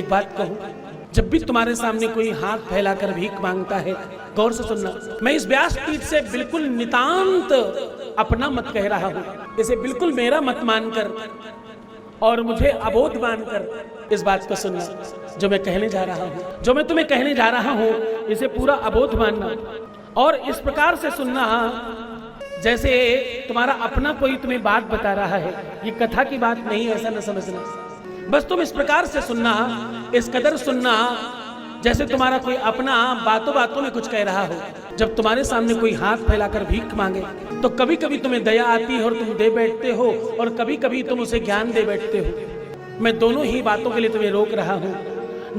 एक बात कहूं, जब भी तुम्हारे सामने कोई हाथ फैलाकर भीख मांगता है, गौर से सुनना। मैं इस व्यासपीठ से बिल्कुल नितांत अपना मत कह रहा हूं, इसे बिल्कुल मेरा मत मानकर और मुझे अबोध मानकर इस बात को सुनना। जो मैं कहने जा रहा हूं, जो मैं तुम्हें कहने जा रहा हूं, इसे पूरा अबोध मानना और इस प्रकार से सुनना जैसे तुम्हारा अपना कोई तुम्हें बात बता रहा है। ये कथा की बात नहीं, ऐसा न समझना। बस तुम इस प्रकार से सुनना, इस कदर सुनना जैसे तुम्हारा कोई अपना बातों बातों में कुछ कह रहा हो। जब तुम्हारे सामने कोई हाथ फैलाकर भीख मांगे तो कभी कभी तुम्हें दया आती है और तुम दे बैठते हो, और कभी कभी तुम उसे ज्ञान दे बैठते हो। मैं दोनों ही बातों के लिए तुम्हें रोक रहा हूं,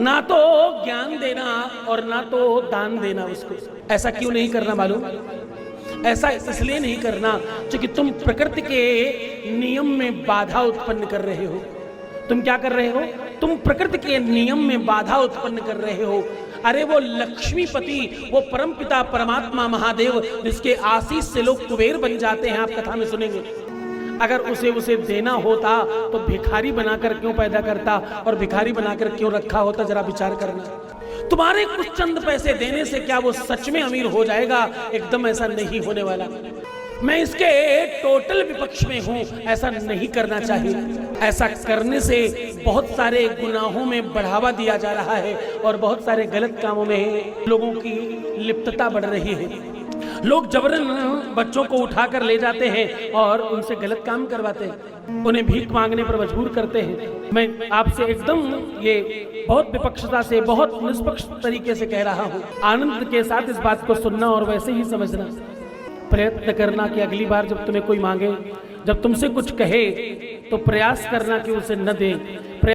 ना तो ज्ञान देना और ना तो दान देना उसको। ऐसा क्यों नहीं करना मालूम? ऐसा इसलिए नहीं करना क्योंकि तुम प्रकृति के नियम में बाधा उत्पन्न कर रहे हो। तुम क्या कर रहे हो? तुम प्रकृति के नियम में बाधा उत्पन्न कर रहे हो। अरे वो लक्ष्मीपति, वो परमपिता परमात्मा महादेव, जिसके आशीष से लोग कुबेर बन जाते हैं, आप कथा में सुनेंगे। अगर उसे देना होता तो भिखारी बनाकर क्यों पैदा करता और भिखारी बनाकर क्यों रखा होता? जरा विचार करना। तुम्हारे कुछ चंद पैसे देने से क्या वो सच में अमीर हो जाएगा? एकदम ऐसा नहीं होने वाला। मैं इसके टोटल विपक्ष में हूं, ऐसा नहीं करना चाहिए। ऐसा करने से बहुत सारे गुनाहों में बढ़ावा दिया जा रहा है और बहुत सारे गलत कामों में लोगों की लिप्तता बढ़ रही है। लोग जबरन बच्चों को उठाकर ले जाते हैं और उनसे गलत काम करवाते हैं, उन्हें भीख मांगने पर मजबूर करते हैं। मैं आपसे एकदम ये बहुत विपक्षता से, बहुत निष्पक्ष तरीके से कह रहा हूँ। आनंद के साथ इस बात को सुनना और वैसे ही समझना। प्रयत्न करना कि अगली बार जब तुम्हें कोई मांगे, जब तुमसे कुछ कहे, तो प्रयास करना कि उसे न दे।